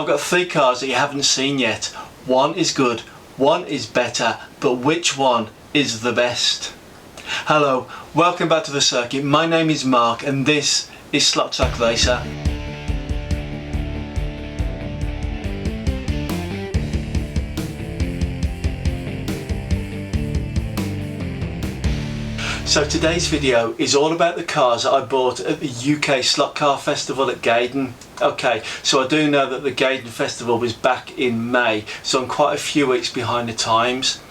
I've got three cars that you haven't seen yet. One is good, one is better, but which one is the best? Hello, welcome back to the circuit. My name is Mark and this is SlotTrackRacer. So today's video is all about the cars that I bought at the UK Slot Car Festival at Gaydon. Okay, so I do know that the Gaydon Festival was back in May, so I'm quite a few weeks behind the times.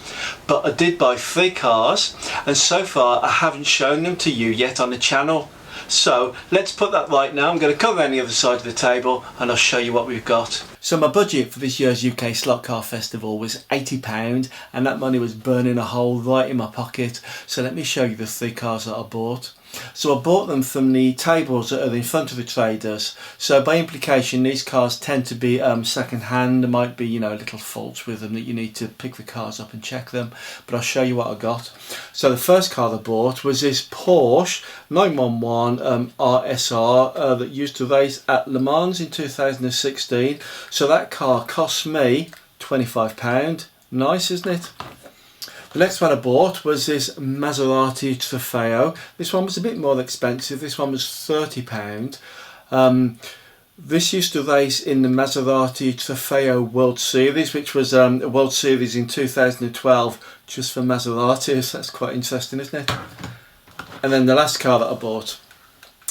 But I did buy three cars and so far I haven't shown them to you yet on the channel. So let's put that right now. I'm going to come around the other side of the table and I'll show you what we've got. So my budget for this year's UK Slot Car Festival was £80 and that money was burning a hole right in my pocket. So let me show you the three cars that I bought. So I bought them from the tables that are in front of the traders. So by implication these cars tend to be second hand. There might be, you know, little faults with them that you need to pick the cars up and check them. But I'll show you what I got. So the first car I bought was this Porsche 911 RSR that used to race at Le Mans in 2016. So that car cost me £25. Nice, isn't it? The next one I bought was this Maserati Trofeo. This one was a bit more expensive. This one was £30. This used to race in the Maserati Trofeo World Series, which was a World Series in 2012 just for Maseratis. That's quite interesting, isn't it? And then the last car that I bought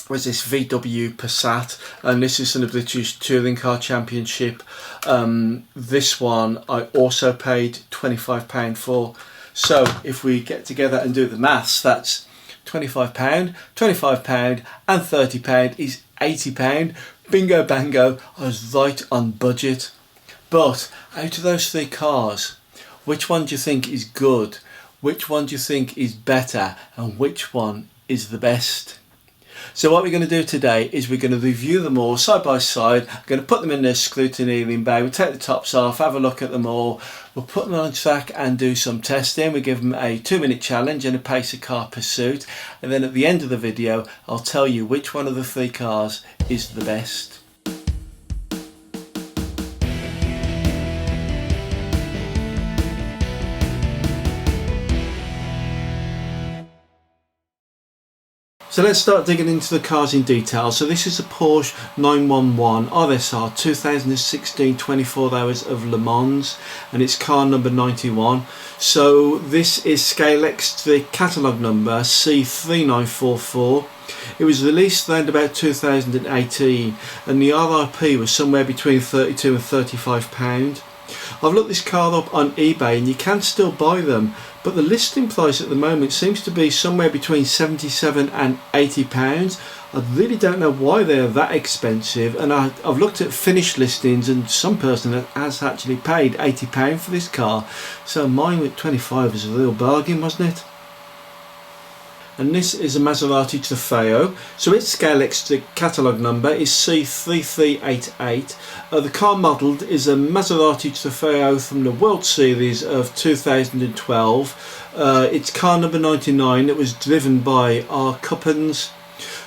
was this VW Passat, and this is from the British Touring Car Championship. This one I also paid £25 for. So if we get together and do the maths, that's £25, £25 and £30 is £80. Bingo bango, I was right on budget. But out of those three cars, which one do you think is good? Which one do you think is better? And which one is the best? So what we're going to do today is we're going to review them all side by side. I'm going to put them in their scrutineering bay. We'll take the tops off, have a look at them all. We'll put them on track and do some testing. We give them a 2-minute challenge and a pace of car pursuit. And then at the end of the video, I'll tell you which one of the three cars is the best. So let's start digging into the cars in detail. So this is a Porsche 911 RSR 2016 24 hours of Le Mans and it's car number 91. So this is Scalextric catalogue number C3944. It was released around about 2018 and the RRP was somewhere between £32 and £35. I've looked this car up on eBay and you can still buy them, but the listing price at the moment seems to be somewhere between £77 and £80. I really don't know why they're that expensive, and I've looked at finished listings and some person has actually paid £80 for this car, so mine with 25 was a real bargain, wasn't it? And this is a Maserati Trofeo, so its Scalextric catalogue number is C3388. The car modelled is a Maserati Trofeo from the World Series of 2012. It's car number 99. It was driven by R. Cuppins.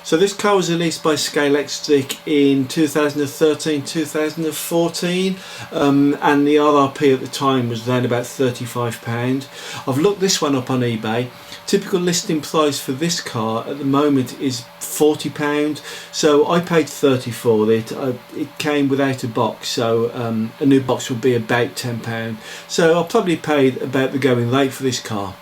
So this car was released by Scalextric in 2013-2014 and the RRP at the time was around about £35. I've looked this one up on eBay. Typical listing price for this car at the moment is £40, so I paid £30 for it. It came without a box, so a new box would be about £10. So I probably paid about the going rate for this car.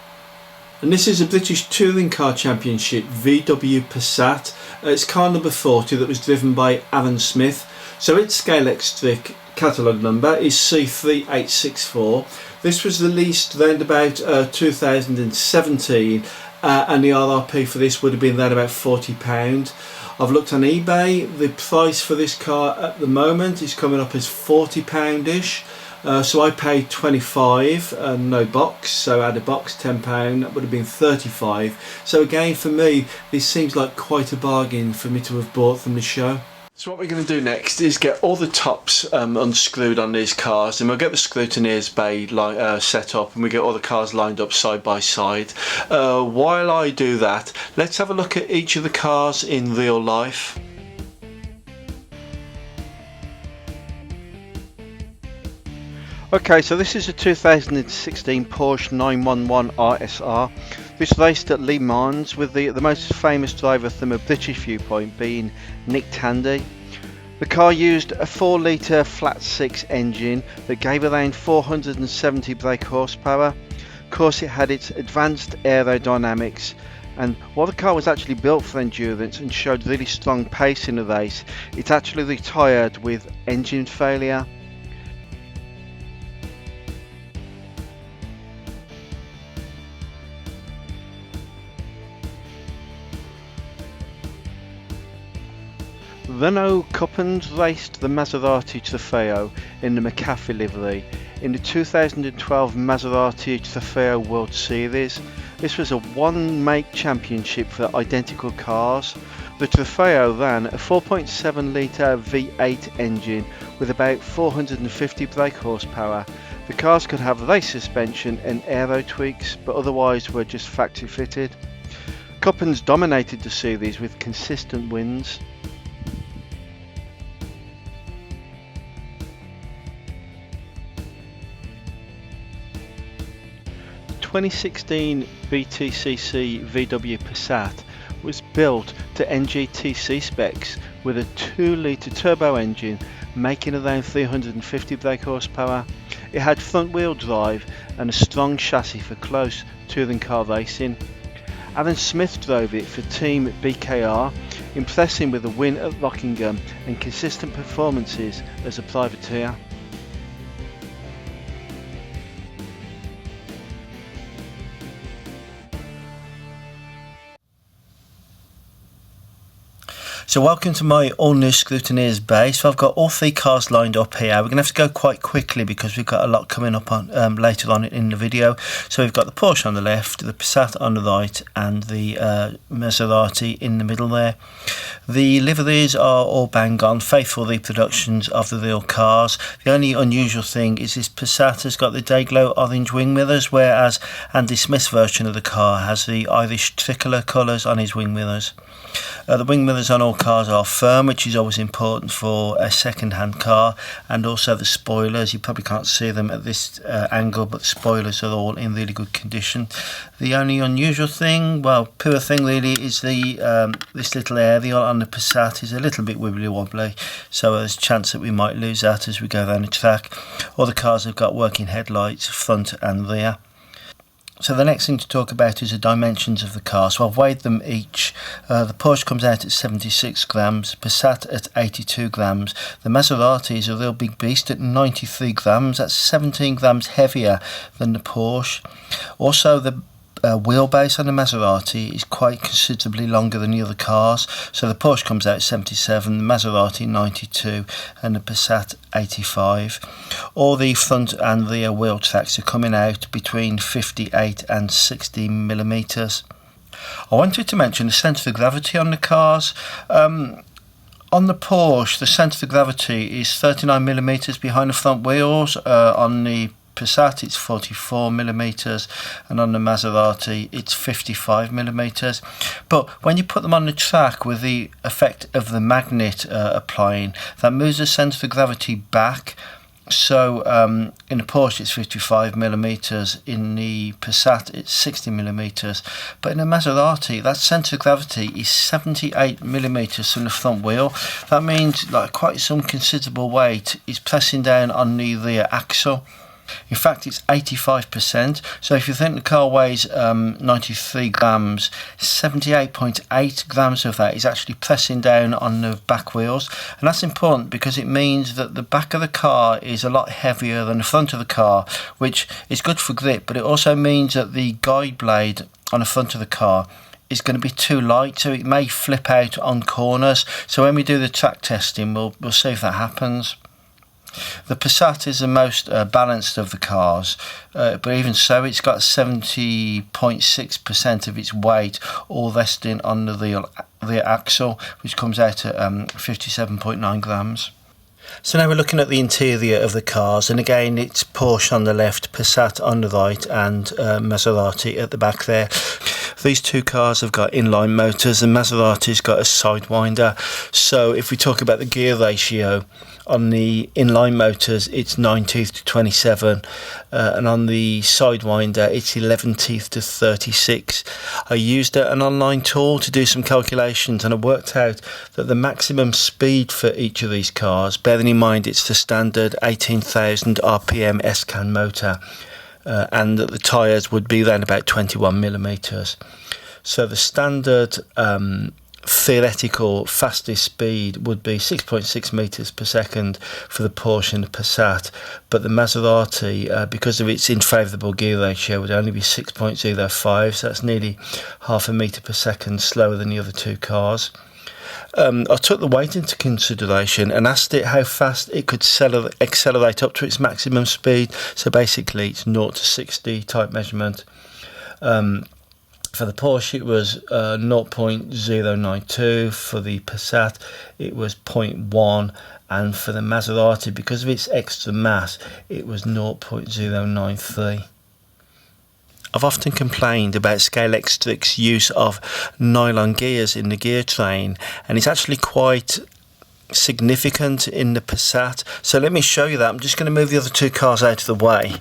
And this is a British Touring Car Championship VW Passat. It's car number 40 that was driven by Aaron Smith. So its Scalextric catalogue number is C3864. This was released around about 2017 and the RRP for this would have been around about £40. I've looked on eBay. The price for this car at the moment is coming up as £40-ish. So I paid 25, no box, so add a box, £10, that would have been 35. So again, for me, this seems like quite a bargain for me to have bought from the show. So what we're going to do next is get all the tops unscrewed on these cars, and we'll get the scrutineers bay set up, and we get all the cars lined up side by side. While I do that, let's have a look at each of the cars in real life. Okay, so this is a 2016 Porsche 911 RSR. This raced at Le Mans with the most famous driver from a British viewpoint being Nick Tandy. The car used a 4-litre flat 6 engine that gave around 470 brake horsepower. Of course, it had its advanced aerodynamics, and while the car was actually built for endurance and showed really strong pace in the race, it actually retired with engine failure. Renault Cuppins raced the Maserati Trofeo in the McAfee livery in the 2012 Maserati Trofeo World Series. This was a one-make championship for identical cars. The Trofeo ran a 4.7 litre V8 engine with about 450 brake horsepower. The cars could have race suspension and aero tweaks, but otherwise were just factory fitted. Cuppins dominated the series with consistent wins. 2016 BTCC VW Passat was built to NGTC specs with a 2-litre turbo engine making around 350 brake horsepower. It had front wheel drive and a strong chassis for close touring car racing. Alan Smith drove it for Team BKR, impressing with a win at Rockingham and consistent performances as a privateer. So welcome to my all-new scrutineers base. So I've got all 3 cars lined up here. We're going to have to go quite quickly because we've got a lot coming up on later on in the video. So we've got the Porsche on the left, the Passat on the right, and the Maserati in the middle there. The liveries are all bang on, faithful reproductions of the real cars. The only unusual thing is this Passat has got the Dayglow orange wing mirrors, whereas Andy Smith's version of the car has the Irish tricolour colours on his wing mirrors. The wing mirrors on all cars are firm, which is always important for a second-hand car, and also the spoilers. You probably can't see them at this angle, but the spoilers are all in really good condition. The only unusual thing, well, poor thing really, is the this little aerial on the Passat is a little bit wibbly wobbly, so there's a chance that we might lose that as we go down the track. All the cars have got working headlights, front and rear. So the next thing to talk about is the dimensions of the car. So I've weighed them each. The Porsche comes out at 76 grams, Passat at 82 grams. The Maserati is a real big beast at 93 grams. That's 17 grams heavier than the Porsche. Also, the wheelbase on the Maserati is quite considerably longer than the other cars. So the Porsche comes out at 77, the Maserati 92 and the Passat 85. All the front and rear wheel tracks are coming out between 58 and 60 millimeters. I wanted to mention the centre of gravity on the cars. On the Porsche, the centre of gravity is 39 millimeters behind the front wheels. On the Passat it's 44 millimeters, and on the Maserati it's 55 millimeters. But when you put them on the track with the effect of the magnet applying, that moves the centre of gravity back. So in the Porsche it's 55 millimeters, in the Passat it's 60 millimeters, but in the Maserati that centre of gravity is 78 millimeters from the front wheel. That means like quite some considerable weight is pressing down on the rear axle. In fact, it's 85%. So if you think the car weighs 93 grams, 78.8 grams of that is actually pressing down on the back wheels. And that's important because it means that the back of the car is a lot heavier than the front of the car, which is good for grip, but it also means that the guide blade on the front of the car is going to be too light, so it may flip out on corners. So when we do the track testing, we'll see if that happens. The Passat is the most balanced of the cars, but even so it's got 70.6% of its weight all resting on the rear axle, which comes out at 57.9 grams. So now we're looking at the interior of the cars, and again it's Porsche on the left, Passat on the right and Maserati at the back there. These two cars have got inline motors and Maserati's got a sidewinder. So if we talk about the gear ratio, on the inline motors it's 9 teeth to 27, and on the sidewinder it's 11 teeth to 36. I used an online tool to do some calculations, and I worked out that the maximum speed for each of these cars, bearing in mind it's the standard 18,000 RPM S-Can motor, and that the tyres would be then about 21 millimeters. So the standard theoretical fastest speed would be 6.6 meters per second for the Porsche and the Passat, but the Maserati, because of its unfavourable gear ratio, would only be 6.05, so that's nearly half a metre per second slower than the other two cars. I took the weight into consideration and asked it how fast it could accelerate up to its maximum speed. So basically it's 0 to 60 type measurement. For the Porsche it was 0.092, for the Passat it was 0.1, and for the Maserati, because of its extra mass, it was 0.093. I've often complained about Scalextric's use of nylon gears in the gear train, and it's actually quite significant in the Passat. So let me show you that. I'm just going to move the other two cars out of the way.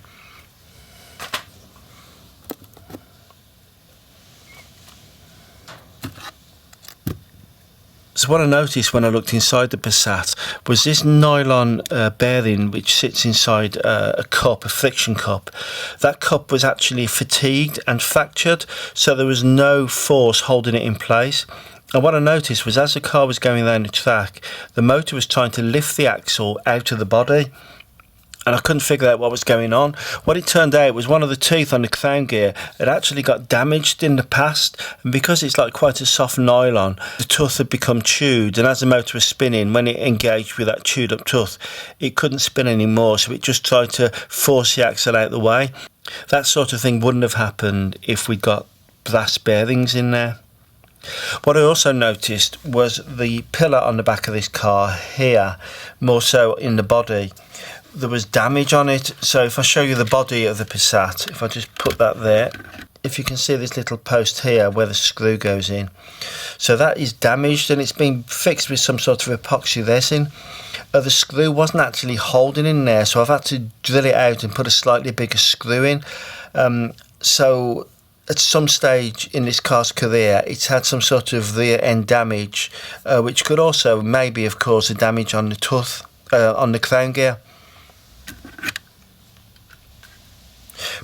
So what I noticed when I looked inside the Passat was this nylon bearing which sits inside a cup, a friction cup. That cup was actually fatigued and fractured, so there was no force holding it in place. And what I noticed was as the car was going down the track, the motor was trying to lift the axle out of the body, and I couldn't figure out what was going on. What it turned out was one of the teeth on the crown gear had actually got damaged in the past, and because it's like quite a soft nylon, the tooth had become chewed, and as the motor was spinning, when it engaged with that chewed up tooth, it couldn't spin anymore, so it just tried to force the axle out the way. That sort of thing wouldn't have happened if we'd got brass bearings in there. What I also noticed was the pillar on the back of this car here, more so in the body, there was damage on it. So if I show you the body of the Passat, if I just put that there, if you can see this little post here where the screw goes in, so that is damaged and it's been fixed with some sort of epoxy resin. The screw wasn't actually holding in there, so I've had to drill it out and put a slightly bigger screw in. So at some stage in this car's career it's had some sort of rear end damage, which could also maybe have caused a damage on the tooth, on the crown gear.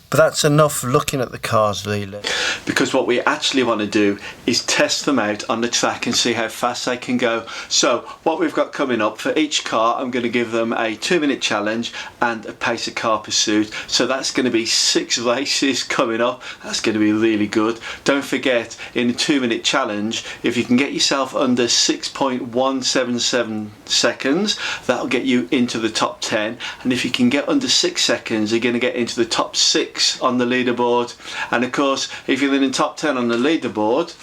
But that's enough looking at the cars really, because what we actually want to do is test them out on the track and see how fast they can go. So what we've got coming up, for each car I'm going to give them a 2-minute challenge and a pace of car pursuit. So that's going to be 6 races coming up. That's going to be really good. Don't forget, in the 2-minute challenge, if you can get yourself under 6.177 seconds, that'll get you into the top 10, and if you can get under 6 seconds, you're going to get into the top 6 on the leaderboard. And of course, if you're in the top 10 on the leaderboard,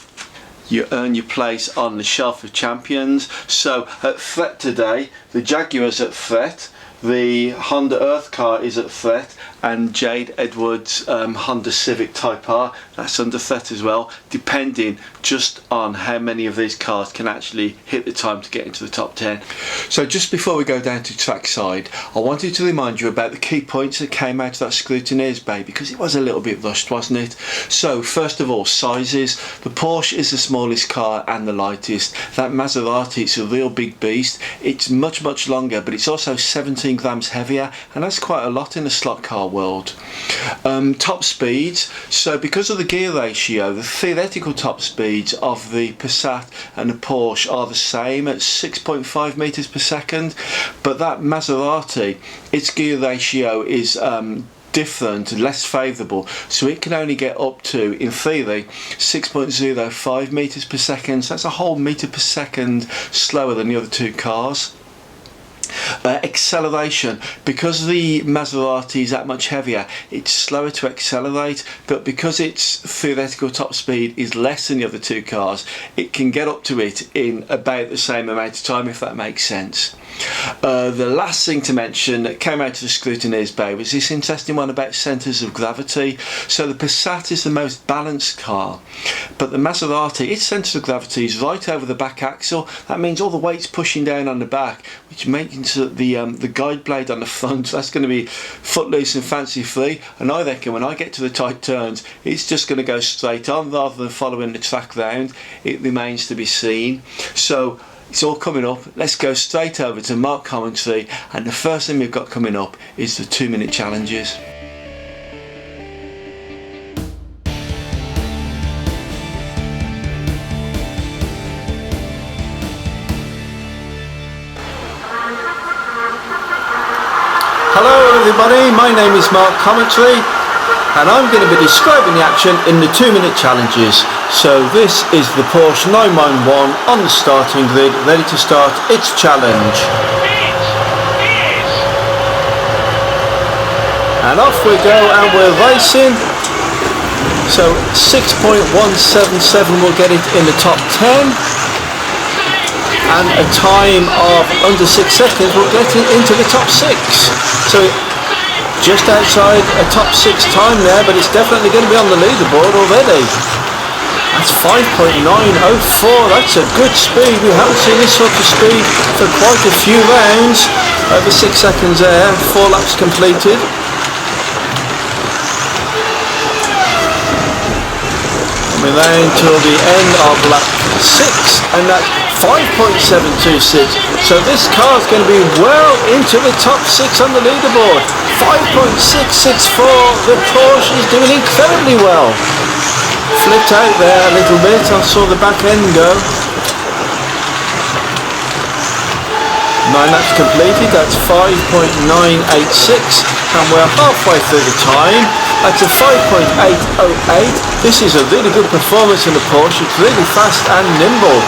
you earn your place on the shelf of champions. So at threat today, the Jaguar's at threat, the Honda Earth car is at threat, and Jade Edwards' Honda Civic Type R, that's under threat as well, depending just on how many of these cars can actually hit the time to get into the top 10. So just before we go down to trackside, I wanted to remind you about the key points that came out of that scrutineers bay, because it was a little bit rushed, wasn't it? So first of all, sizes. The Porsche is the smallest car and the lightest. That Maserati, it's a real big beast. It's much longer, but it's also 17 grams heavier, and that's quite a lot in a slot car world. Top speeds. So because of the gear ratio, the theoretical top speeds of the Passat and the Porsche are the same at 6.5 meters per second, but that Maserati, its gear ratio is different, less favourable, so it can only get up to, in theory, 6.05 meters per second. So that's a whole meter per second slower than the other two cars. Acceleration, because the Maserati is that much heavier, it's slower to accelerate, but because its theoretical top speed is less than the other two cars, it can get up to it in about the same amount of time, if that makes sense. The last thing to mention that came out of the scrutineers bay was this interesting one about centres of gravity. So the Passat is the most balanced car, but the Maserati, its centre of gravity is right over the back axle. That means all the weight's pushing down on the back, which makes the guide blade on the front, that's going to be footloose and fancy free. And I reckon when I get to the tight turns, it's just going to go straight on rather than following the track round. It remains to be seen. So it's all coming up. Let's go straight over to Mark commentary, and the first thing we've got coming up is the 2-minute challenges. Hello everybody, my name is Mark Commentary, and I'm going to be describing the action in the 2-minute challenges. So this is the Porsche 991 on the starting grid, ready to start its challenge. And off we go, and we're racing. So 6.177 will get it in the top 10, and a time of under 6 seconds will get it into the top 6. So just outside a top 6 time there, but it's definitely going to be on the leaderboard already. That's 5.904, that's a good speed. We haven't seen this sort of speed for quite a few rounds. Over 6 seconds there, 4 laps completed. Coming round till the end of lap 6, and that's 5.726. So this car's going to be well into the top 6 on the leaderboard. 5.664. The Porsche is doing incredibly well. Flipped out there a little bit. I saw the back end go. 9 laps completed. That's 5.986, and we're halfway through the time. That's a 5.808. This is a really good performance in the Porsche. It's really fast and nimble.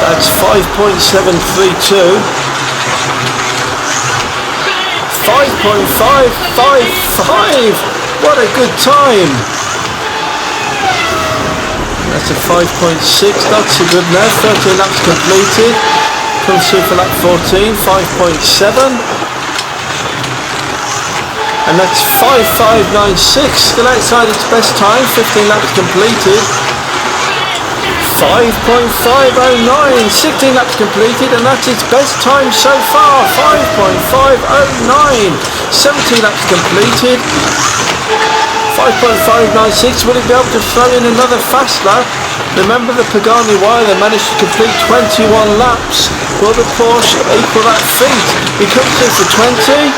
That's 5.732. 5.555. What a good time. That's a 5.6. Not so good now. 13 laps completed. Comes through for lap 14. 5.7. And that's 5.596, still outside its best time, 15 laps completed. 5.509, 16 laps completed, and that's its best time so far, 5.509, 17 laps completed. 5.596, will it be able to throw in another fast lap? Remember the Pagani wire, they managed to complete 21 laps. Will the Porsche equal that feat? He comes in for 20.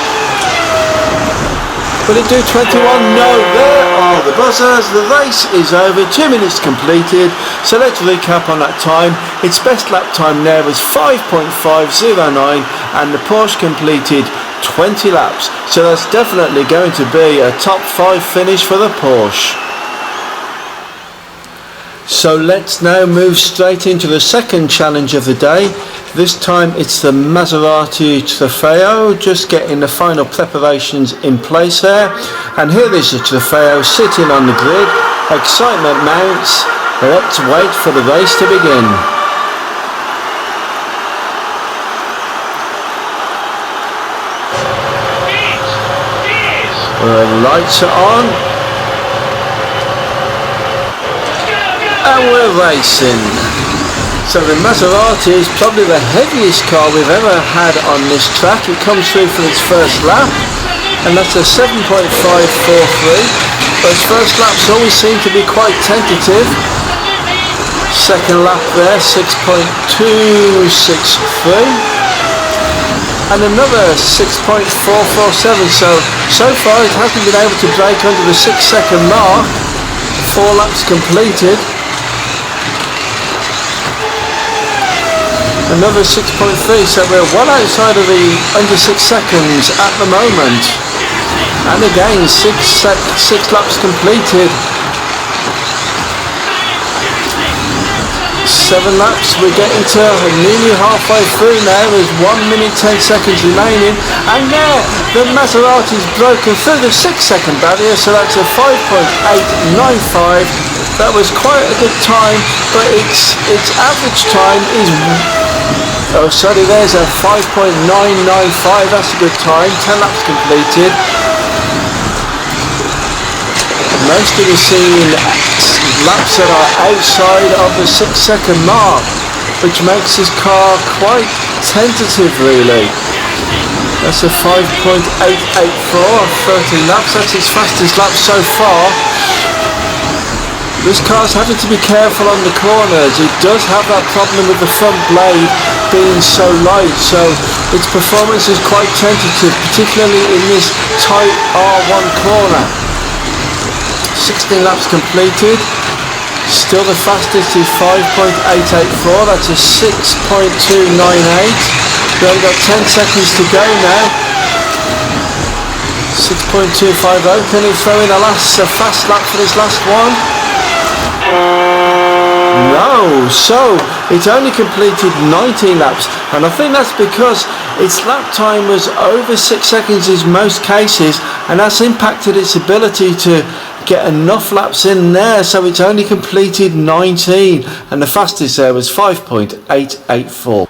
Will it do 21? No, there are the buzzers. The race is over, 2 minutes completed. So let's recap on that time. Its best lap time there was 5.509, and the Porsche completed 20 laps. So that's definitely going to be a top 5 finish for the Porsche. So let's now move straight into the second challenge of the day. This time it's the Maserati Trofeo, just getting the final preparations in place there. And here is the Trofeo sitting on the grid. Excitement mounts. Let's wait for the race to begin. The lights are on. And we're racing. So the Maserati is probably the heaviest car we've ever had on this track. It comes through for its first lap, and that's a 7.543. Those first laps always seem to be quite tentative. Second lap there, 6.263. And another 6.447. So far it hasn't been able to break under the 6-second mark. 4 laps completed. Another 6.3, so we're well outside of the under 6 seconds at the moment. And again, 6 laps completed. 7 laps, we're getting to nearly halfway through now. There's 1 minute 10 seconds remaining, and there the Maserati's broken through the 6-second barrier, so that's a 5.895. That was quite a good time, but its average time is Oh sorry, there's a 5.995, that's a good time, 10 laps completed. Most of the seen laps that are outside of the 6-second mark, which makes this car quite tentative really. That's a 5.884 of 13 laps, that's its fastest lap so far. This car's having to be careful on the corners. It does have that problem with the front blade being so light, so its performance is quite tentative, particularly in this tight R1 corner. 16 laps completed. Still the fastest is 5.884, that's a 6.298. We've only got 10 seconds to go now. 6.250, can he throw in a fast lap for this last one? No, so it only completed 19 laps, and I think that's because its lap time was over 6 seconds in most cases, and that's impacted its ability to get enough laps in there, so it's only completed 19, and the fastest there was 5.884.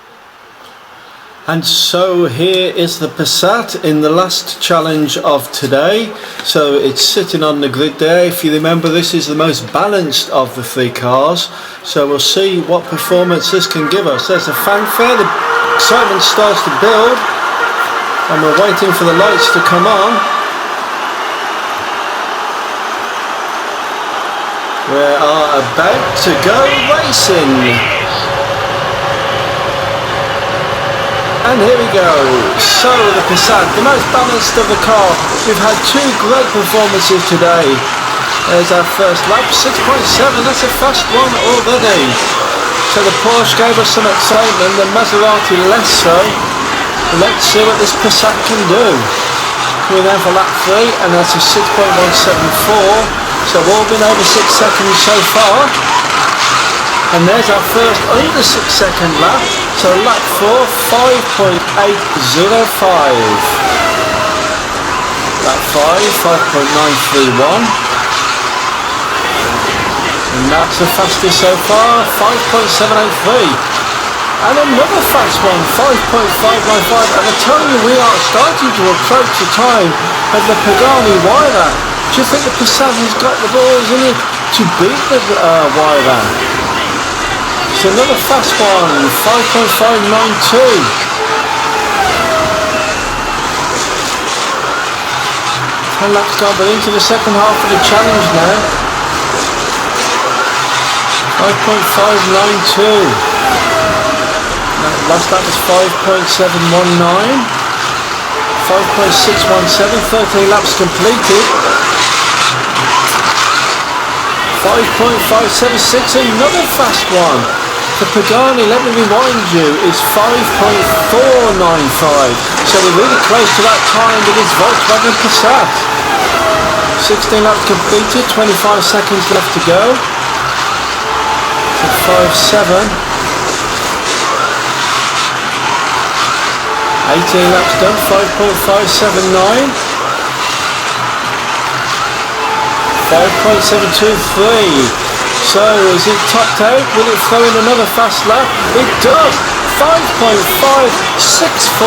And so here is the Passat in the last challenge of today. So it's sitting on the grid there. If you remember, this is the most balanced of the three cars. So we'll see what performance this can give us. There's a fanfare, the excitement starts to build, and we're waiting for the lights to come on. We are about to go racing. And here we go. So the Passat, the most balanced of the car. We've had two great performances today. There's our first lap, 6.7, that's a fast one already. So the Porsche gave us some excitement, the Maserati less so. Let's see what this Passat can do. Coming down for lap 3, and that's a 6.174. So all been over 6 seconds so far. And there's our first under 6 second lap. So lap 4, 5.805. Lap 5, 5.931. And that's the fastest so far, 5.783. And another fast one, 5.595. And I tell you, we are starting to approach the time of the Pagani Huayra. Do you think the Passat has got the balls in it to beat the Huayra? It's another fast one, 5.592. 10 laps gone, but into the second half of the challenge now. 5.592. Last lap was 5.719. 5.617, 13 laps completed. 5.576, another fast one. The Pagani, let me remind you, is 5.495. So we're really close to that time with this Volkswagen Passat. 16 laps completed, 25 seconds left to go. So 5.7. 18 laps done, 5.579. 5.723. So is it topped out? Will it throw in another fast lap? It does! 5.564,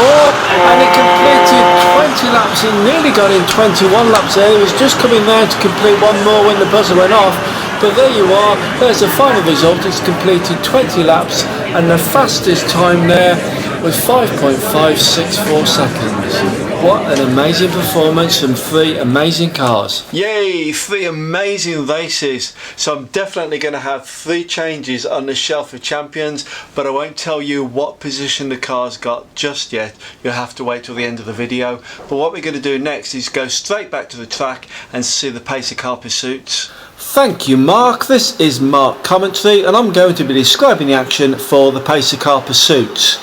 and it completed 20 laps. It nearly got in 21 laps there. It was just coming round to complete one more when the buzzer went off. But there you are, there's the final result. It's completed 20 laps, and the fastest time there was 5.564 seconds. What an amazing performance from three amazing cars. Yay, three amazing races. So I'm definitely going to have 3 changes on the shelf of champions, but I won't tell you what position the cars got just yet. You'll have to wait till the end of the video. But what we're going to do next is go straight back to the track and see the pacer car pursuits. Thank you, Mark. This is Mark Commentary, and I'm going to be describing the action for the pacer car pursuits.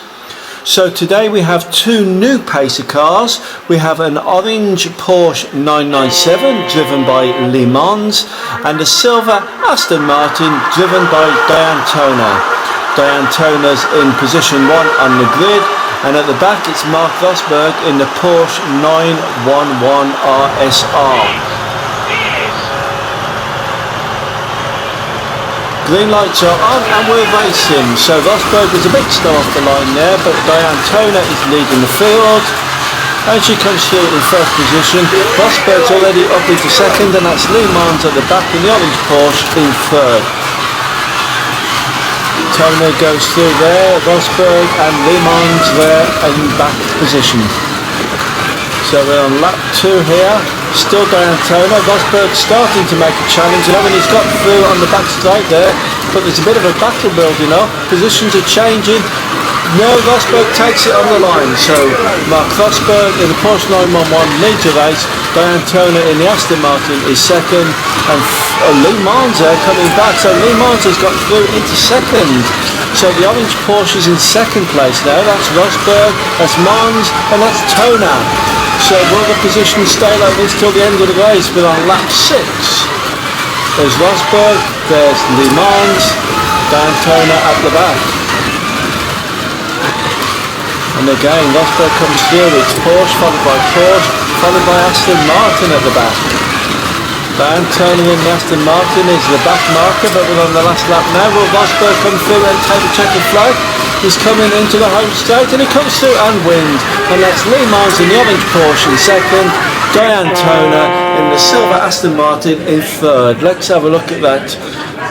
So today we have 2 new pacer cars. We have an orange Porsche 997 driven by Le Mans, and a silver Aston Martin driven by Diane Toner. Diane Toner's in position 1 on the grid, and at the back it's Mark Rosberg in the Porsche 911 RSR. Green lights are on and we're racing. So Rosberg was a bit slow off the line there, but Diane Toner is leading the field. And she comes through in first position. Rosberg's already up into second, and that's Le Mans at the back in the orange Porsche in third. Toner goes through there, Rosberg and Le Mans there in back position. So we're on lap 2 here, still Diane Toner. Rosberg starting to make a challenge, and he's got through on the back straight there, but there's a bit of a battle building up, positions are changing. No, Rosberg takes it on the line, so Mark Rosberg in the Porsche 911 leads the race. Diane Toner in the Aston Martin is second, and Le Mans coming back, so Le Mans has got through into second. So the orange Porsche is in second place now. That's Rosberg, that's Mans, and that's Toner. So will the position stay like this till the end of the race? We're on lap 6. There's Rosberg, there's Le Mans, Diane Toner at the back. And again, Rosberg comes through, it's Porsche, followed by Aston Martin at the back. Diane Toner in the Aston Martin is the back marker, but we're on the last lap now. Will Rosberg come through and take the checkered flag? He's coming into the home straight, and he comes through and wins. And that's Le Mans in the orange Porsche in second, Diane Toner in the silver Aston Martin in third. Let's have a look at that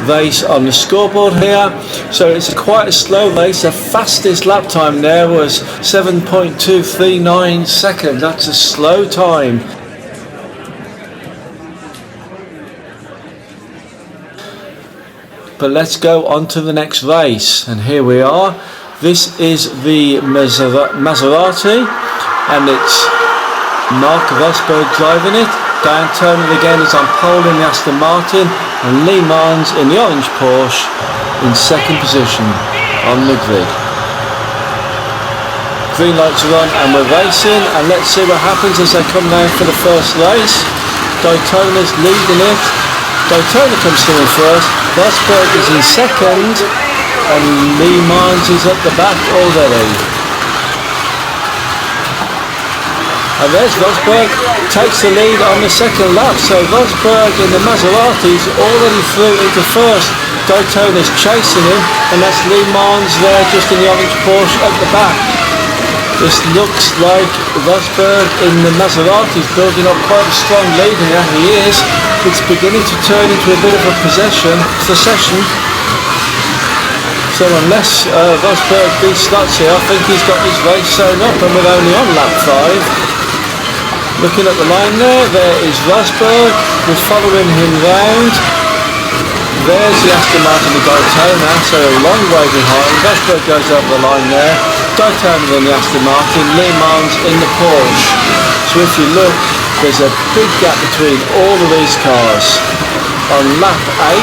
race on the scoreboard here. So it's quite a slow race. The fastest lap time there was 7.239 seconds. That's a slow time. But let's go on to the next race, and here we are. This is the Maserati, and it's Mark Rosberg driving it. Diane Toner again is on pole in the Aston Martin, and Le Mans in the orange Porsche in second position on the grid. Green lights are on and we're racing, and let's see what happens as they come down for the first race. Diane Toner's leading it. Diane Toner comes through in first, Rosberg is in second, and Le Mans is at the back already. And there's Rosberg, takes the lead on the second lap, so Rosberg in the Maserati is already through into first. Diane Toner's chasing him, and that's Le Mans there just in the orange Porsche at the back. This looks like Rosberg in the Maserati is building up quite a strong lead here. He is. It's beginning to turn into a bit of a procession. So unless Rosberg beats slots here, I think he's got his race sewn up, and we're only on lap 5. Looking at the line there is Rosberg. We're following him round. There's the Aston Martin with Diane Toner, so a long way behind. Rosberg goes over the line there. Diane Toner in the Aston Martin, Le Mans in the Porsche. So if you look, there's a big gap between all of these cars. On lap 8,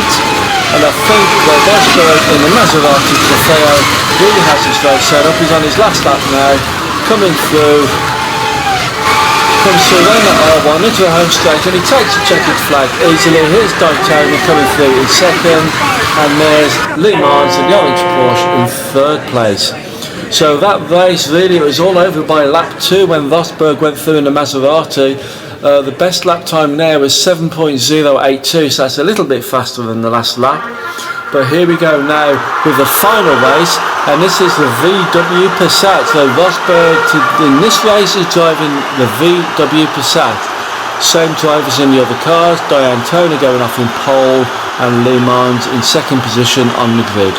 and I think that Rosberg in the Maserati Trofeo really has his race set up. He's on his last lap now, coming through. Comes through around that R1 into the home straight, and he takes the checkered flag easily. Here's Diane Toner coming through in second, and there's Le Mans in the orange Porsche in third place. So that race really, it was all over by lap 2 when Rosberg went through in the Maserati. The best lap time there was 7.082, so that's a little bit faster than the last lap. But here we go now with the final race, and this is the VW Passat. So Rosberg in this race is driving the VW Passat. Same drivers in the other cars, Diane Toner going off in pole, and Le Mans in second position on the grid.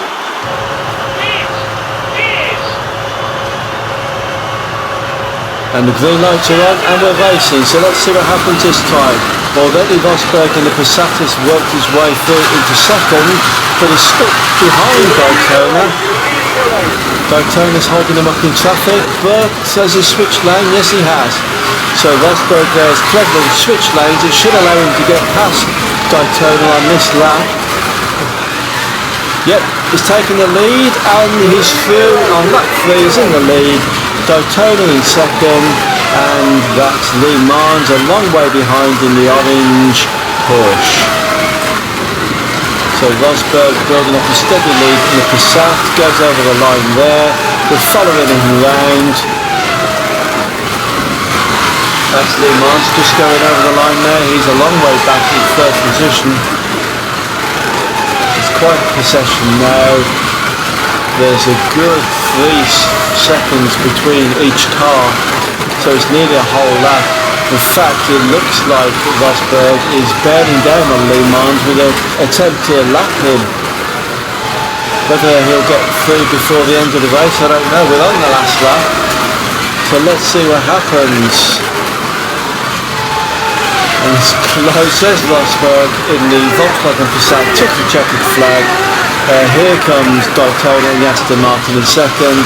And the green lights are on and we're racing, so let's see what happens this time. Already Rosberg in the Passat has worked his way through into second, but he's stuck behind Diane Toner. Diane Toner's holding him up in traffic, but has he switched lane? Yes, he has. So Rosberg there's cleverly switched lanes. It should allow him to get past Diane Toner on this lap. Yep, he's taking the lead and he's through on lap 3, he's in the lead. Diane Toner in second, and that's Le Mans a long way behind in the orange Porsche. So Rosberg building up a steady lead in the Passat, goes over the line there, we're following him round. That's Le Mans just going over the line there, he's a long way back in third position. It's quite a procession now. There's a good 3 seconds between each car, so it's nearly a whole lap. In fact, it looks like Rosberg is bearing down on Le Mans with an attempt to lap him. Whether he'll get through before the end of the race, I don't know. We're on the last lap, so let's see what happens. And it's close, there's Rosberg in the Volkswagen Passat, took the checkered flag. Here comes Daytona in the Aston Martin in second,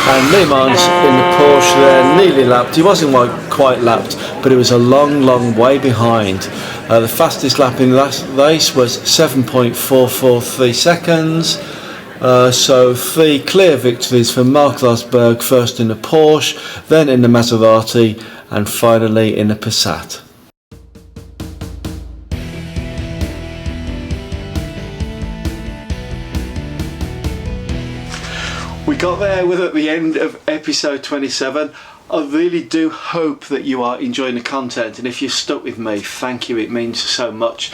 and Le Mans in the Porsche there, nearly lapped. He wasn't quite lapped, but it was a long way behind. The fastest lap in the last race was 7.443 seconds. So 3 clear victories for Mark Rosberg, first in the Porsche, then in the Maserati, and finally in the Passat. We got there at the end of episode 27. I really do hope that you are enjoying the content, and if you've stuck with me, thank you, it means so much.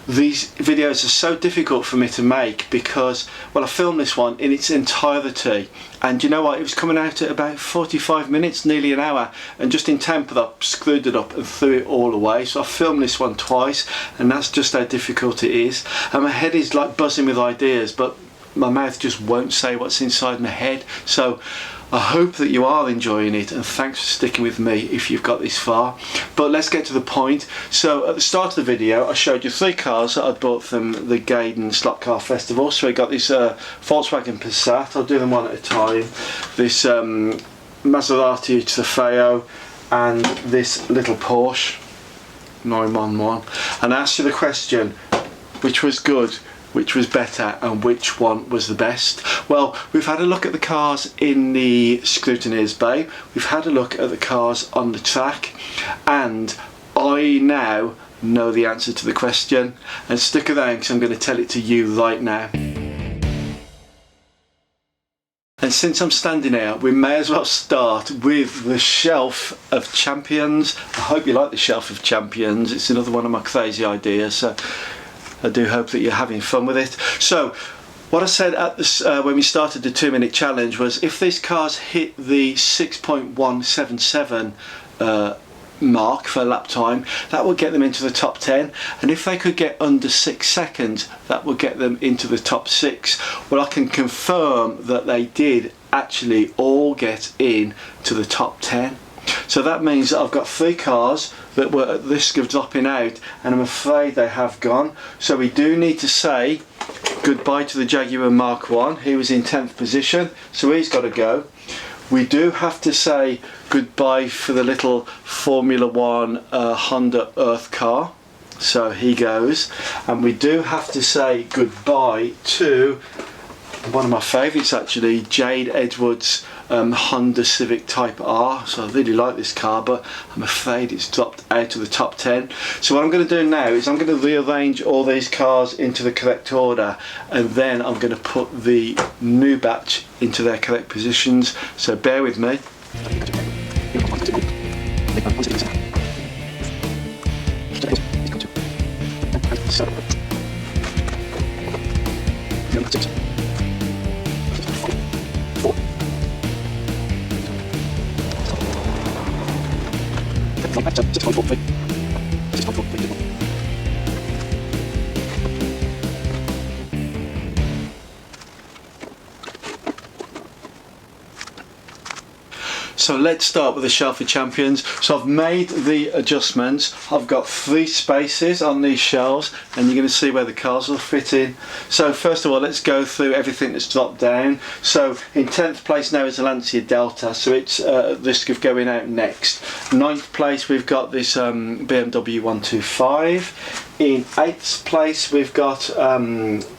These videos are so difficult for me to make because, well, I filmed this one in its entirety, and you know what, it was coming out at about 45 minutes, nearly an hour, and just in temper I screwed it up and threw it all away. So I filmed this one twice, and that's just how difficult it is, and my head is like buzzing with ideas, but my mouth just won't say what's inside my head. So I hope that you are enjoying it, and thanks for sticking with me if you've got this far. But let's get to the point. So at the start of the video I showed you 3 cars that I'd bought from the Gaydon Slot Car Festival. So I got this Volkswagen Passat, I'll do them one at a time, this Maserati Trofeo, and this little Porsche 911. And I asked you the question, which was good, which was better, and which one was the best? Well, we've had a look at the cars in the scrutineers bay, we've had a look at the cars on the track, and I now know the answer to the question. And stick around because I'm going to tell it to you right now. And since I'm standing here, we may as well start with the Shelf of Champions. I hope you like the Shelf of Champions, it's another one of my crazy ideas, so I do hope that you're having fun with it. So what I said at this, when we started the 2-minute challenge was, if these cars hit the 6.177 mark for lap time, that will get them into the top 10, and if they could get under 6 seconds, that will get them into the top 6. Well, I can confirm that they did actually all get in to the top 10. So that means that I've got 3 cars that were at risk of dropping out, and I'm afraid they have gone. So we do need to say goodbye to the Jaguar Mark 1. He was in 10th position, so he's got to go. We do have to say goodbye for the little Formula 1 Honda Earth car, so he goes. And we do have to say goodbye to one of my favourites actually, Jade Edwards' Honda Civic Type R. So I really like this car, but I'm afraid it's dropped out of the top 10. So what I'm going to do now is I'm going to rearrange all these cars into the correct order, and then I'm going to put the new batch into their correct positions, so bear with me. So let's start with the Shelf of Champions. So I've made the adjustments. I've got 3 spaces on these shelves, and you're going to see where the cars will fit in. So first of all, let's go through everything that's dropped down. So in 10th place now is the Lancia Delta, so it's at risk of going out next. 9th place we've got this BMW 125. In 8th place we've got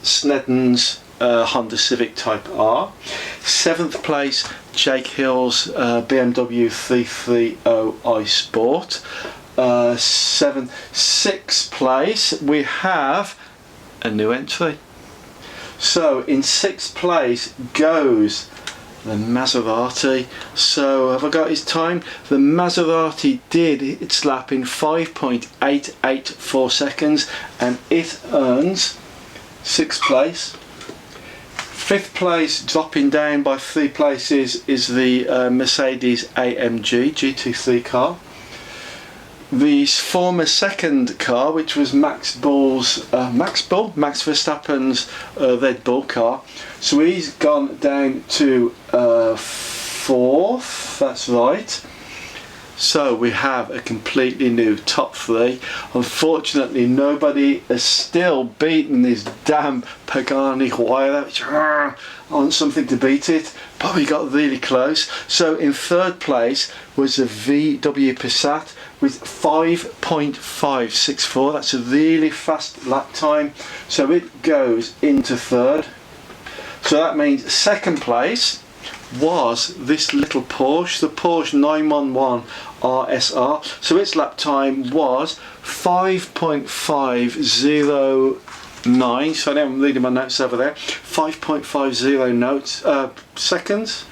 Snedden's Honda Civic Type R. 7th place, Jake Hill's BMW 330i Sport. 6th place we have a new entry. So in 6th place goes the Maserati. So have I got his time? The Maserati did its lap in 5.884 seconds, and it earns 6th place. Fifth place, dropping down by 3 places, is the Mercedes AMG GT3 car. The former second car, which was Max Verstappen's Red Bull car, so he's gone down to 4th, that's right. So we have a completely new top 3. Unfortunately, nobody has still beaten this damn Pagani Huayra, which I want something to beat it, but we got really close. So in 3rd place was the VW Passat with 5.564. That's a really fast lap time, so it goes into 3rd. So that means 2nd place was this little Porsche, the Porsche 911 RSR. So its lap time was 5.509. So now I'm reading my notes over there. 5.50 seconds.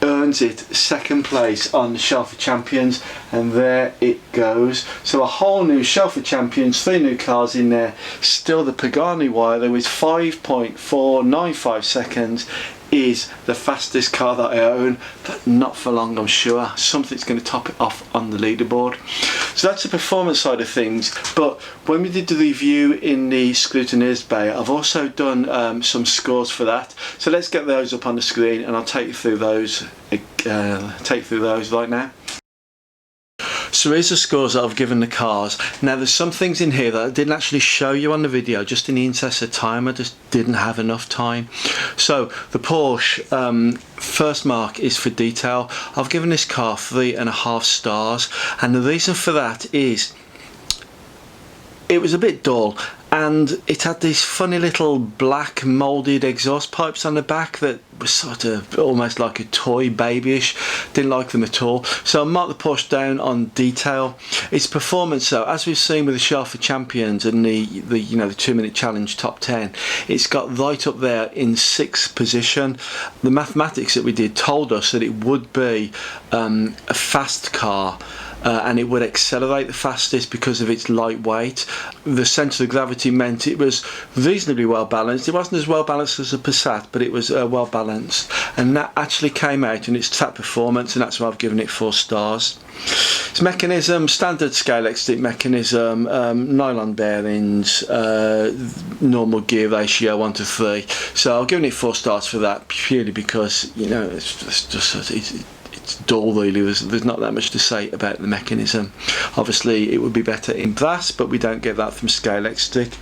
Earns it 2nd place on the Shelf of Champions, and there it goes. So a whole new Shelf of Champions, 3 new cars in there. Still the Pagani Huayra with 5.495 seconds is the fastest car that I own, but not for long, I'm sure. Something's going to top it off on the leaderboard. So that's the performance side of things, but when we did the review in the scrutineers bay, I've also done some scores for that. So let's get those up on the screen and I'll take you through those right now. So here's the scores that I've given the cars. Now there's some things in here that I didn't actually show you on the video, just in the interest of time. I just didn't have enough time. So the Porsche, first mark is for detail. I've given this car 3.5 stars, and the reason for that is it was a bit dull, and it had these funny little black moulded exhaust pipes on the back that was sort of almost like a toy, babyish. Didn't like them at all. So I marked the Porsche down on detail. Its performance, though, as we've seen with the Shelf of Champions and the 2-minute challenge top 10, it's got right up there in 6th position. The mathematics that we did told us that it would be a fast car. And it would accelerate the fastest because of its lightweight. The centre of gravity meant it was reasonably well balanced. It wasn't as well balanced as a Passat, but it was well balanced, and that actually came out in its track performance, and that's why I've given it 4 stars. Its mechanism, standard Scalextric mechanism, nylon bearings, normal gear ratio 1:3. So I've given it 4 stars for that, purely because it's dull really. There's not that much to say about the mechanism. Obviously it would be better in brass, but we don't get that from Scalextric.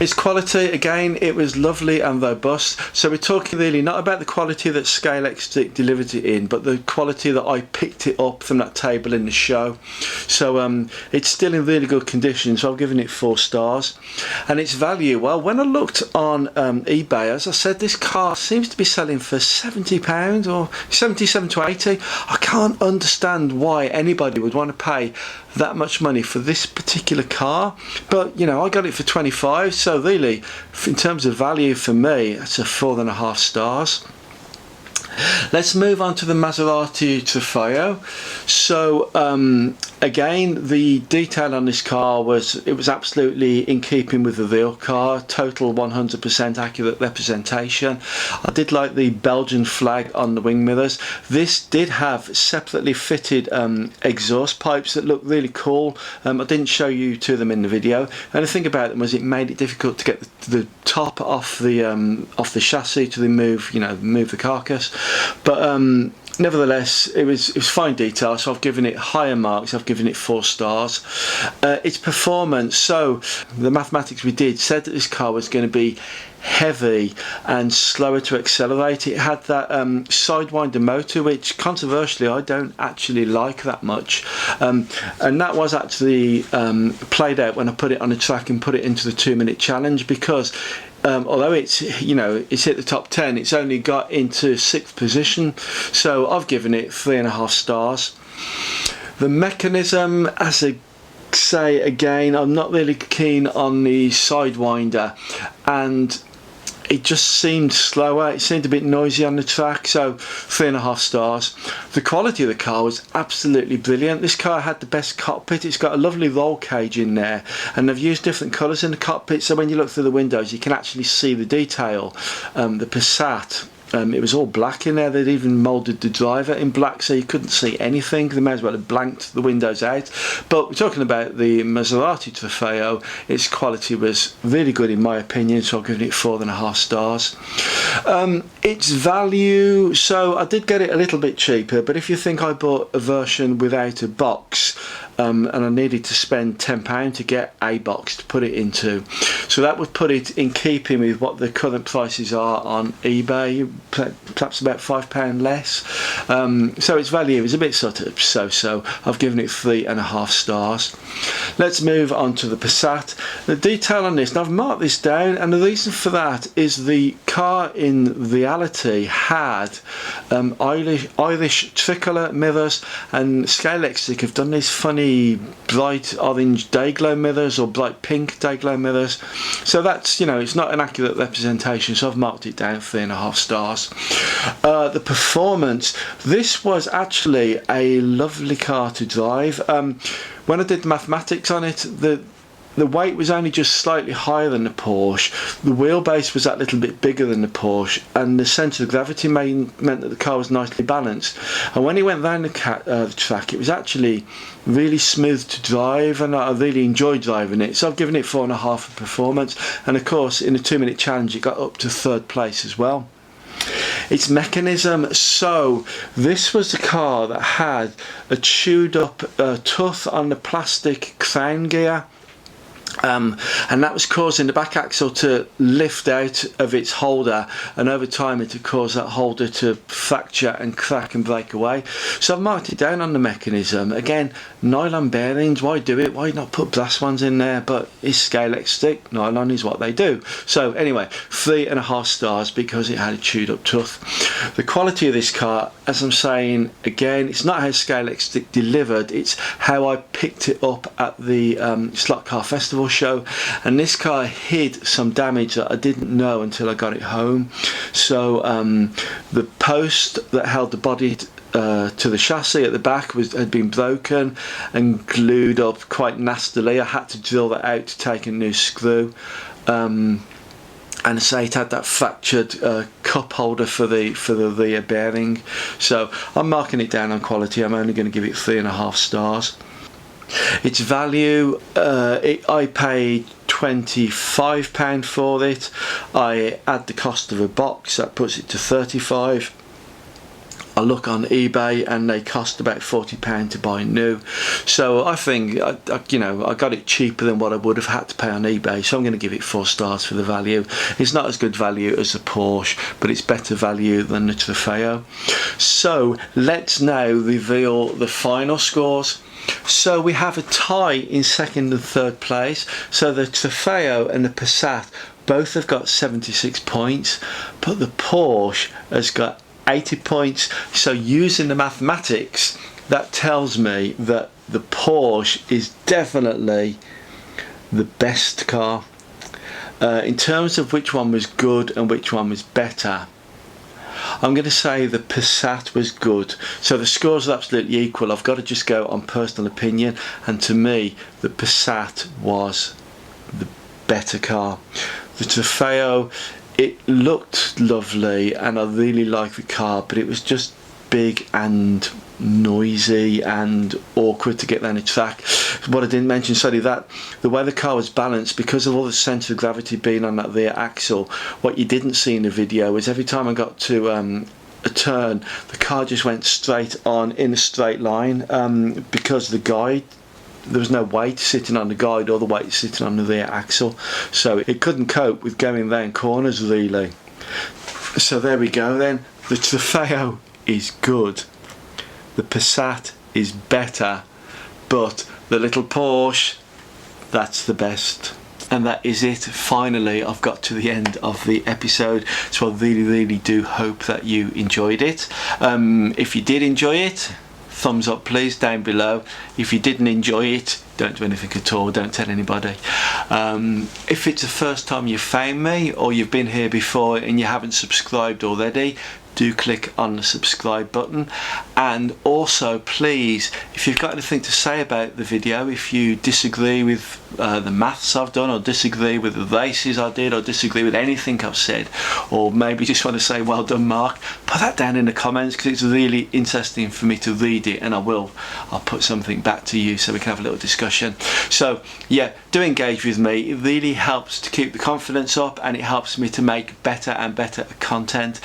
Its quality, again, it was lovely and robust. So we're talking really not about the quality that Scalextric delivered it in, but the quality that I picked it up from that table in the show. So it's still in really good condition, so I've given it 4 stars. And its value, well, when I looked on eBay, as I said, this car seems to be selling for £70 or 77 to 80. I can't understand why anybody would want to pay that much money for this particular car, but I got it for 25, so really in terms of value for me, it's a 4.5 stars. Let's move on to the Maserati Trofeo. So again, the detail on this car was absolutely in keeping with the real car. Total 100% accurate representation. I did like the Belgian flag on the wing mirrors. This did have separately fitted exhaust pipes that looked really cool. I didn't show you to them in the video, and the thing about them was it made it difficult to get the top off the chassis to remove the carcass. But nevertheless, it was fine detail, so I've given it higher marks. I've given it 4 stars. Its performance, so the mathematics we did said that this car was going to be heavy and slower to accelerate. It had that sidewinder motor, which controversially I don't actually like that much, and that was actually played out when I put it on the track and put it into the 2-minute challenge, because although it's hit the top 10, it's only got into 6th position, so I've given it 3.5 stars. The mechanism, as I say again, I'm not really keen on the sidewinder, and it just seemed slower, it seemed a bit noisy on the track, so 3.5 stars. The quality of the car was absolutely brilliant. This car had the best cockpit. It's got a lovely roll cage in there, and they've used different colours in the cockpit, so when you look through the windows you can actually see the detail. The Passat, it was all black in there. They'd even moulded the driver in black, so you couldn't see anything. They may as well have blanked the windows out. But we're talking about the Maserati Trofeo. Its quality was really good in my opinion, so I've given it 4.5 stars. Its value, so I did get it a little bit cheaper, but if you think I bought a version without a box, and I needed to spend £10 to get a box to put it into, so that would put it in keeping with what the current prices are on eBay, perhaps about £5 less. So its value is a bit sort of so. I've given it 3.5 stars. Let's move on to the Passat. The detail on this, and I've marked this down, and the reason for that is the car in reality had Irish tricolour mirrors, and Scalextric have done these funny bright orange dayglow mirrors or bright pink dayglow mirrors, so that's, you know, it's not an accurate representation, so I've marked it down 3.5 stars. The performance, this was actually a lovely car to drive. When I did the mathematics on it, the weight was only just slightly higher than the Porsche, the wheelbase was that little bit bigger than the Porsche, and the centre of gravity meant that the car was nicely balanced. And when he went down the track, it was actually really smooth to drive, and I really enjoyed driving it, so I've given it 4.5 for performance. And of course in the 2-minute challenge it got up to 3rd place as well. Its mechanism, so this was a car that had a chewed up tooth on the plastic crown gear, and that was causing the back axle to lift out of its holder, and over time it had caused that holder to fracture and crack and break away. So I've marked it down on the mechanism. Again, nylon bearings, why do it? Why not put brass ones in there? But it's Scalextric, nylon is what they do. So anyway, 3.5 stars because it had a chewed up tooth. The quality of this car, as I'm saying again, it's not how Scalextric delivered, it's how I picked it up at the Slot Car Festival show, and this car hid some damage that I didn't know until I got it home. So the post that held the body to the chassis at the back had been broken and glued up quite nastily. I had to drill that out to take a new screw, and I say it had that fractured cup holder for the rear bearing. So I'm marking it down on quality. I'm only going to give it 3.5 stars. Its value, I paid £25 for it. I add the cost of a box, that puts it to £35. I look on eBay and they cost about £40 to buy new, so I think I got it cheaper than what I would have had to pay on eBay, so I'm going to give it 4 stars for the value. It's not as good value as the Porsche, but it's better value than the Trofeo. So let's now reveal the final scores. So we have a tie in 2nd and 3rd place, so the Trofeo and the Passat both have got 76 points, but the Porsche has got 80 points. So using the mathematics, that tells me that the Porsche is definitely the best car. In terms of which one was good and which one was better, I'm going to say the Passat was good. So the scores are absolutely equal. I've got to just go on personal opinion, and to me the Passat was the better car. The Trofeo, it looked lovely and I really liked the car, but it was just big and noisy and awkward to get down the track. What I didn't mention, sorry, that the way the car was balanced, because of all the centre of gravity being on that rear axle, what you didn't see in the video is every time I got to a turn, the car just went straight on in a straight line, because the guide, there was no weight sitting on the guide or the weight sitting on the rear axle, so it couldn't cope with going round corners really. So there we go then. The Trofeo is good, the Passat is better, but the little Porsche, that's the best. And that is it. Finally, I've got to the end of the episode, so I really do hope that you enjoyed it. If you did enjoy it, thumbs up please down below. If you didn't enjoy it, don't do anything at all, don't tell anybody. If it's the first time you found me, or you've been here before and you haven't subscribed already, do click on the subscribe button. And also, please, if you've got anything to say about the video, if you disagree with the maths I've done, or disagree with the races I did, or disagree with anything I've said, or maybe just want to say well done Mark, put that down in the comments, because it's really interesting for me to read it, and I'll put something back to you so we can have a little discussion. So yeah, do engage with me. It really helps to keep the confidence up, and it helps me to make better and better content.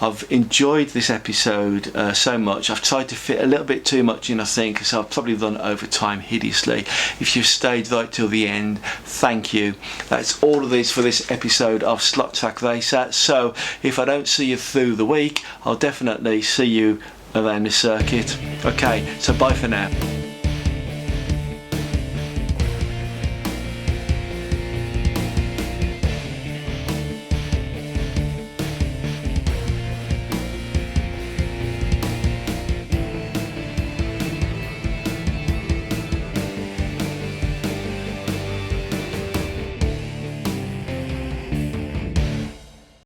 I've enjoyed this episode so much. I've tried to fit a little bit too much in, I think, so I've probably run over time hideously. If you've stayed right till the end, thank you. That's all of this for this episode of SlotTrackRacer. So if I don't see you through the week, I'll definitely see you around the circuit. Okay, so bye for now.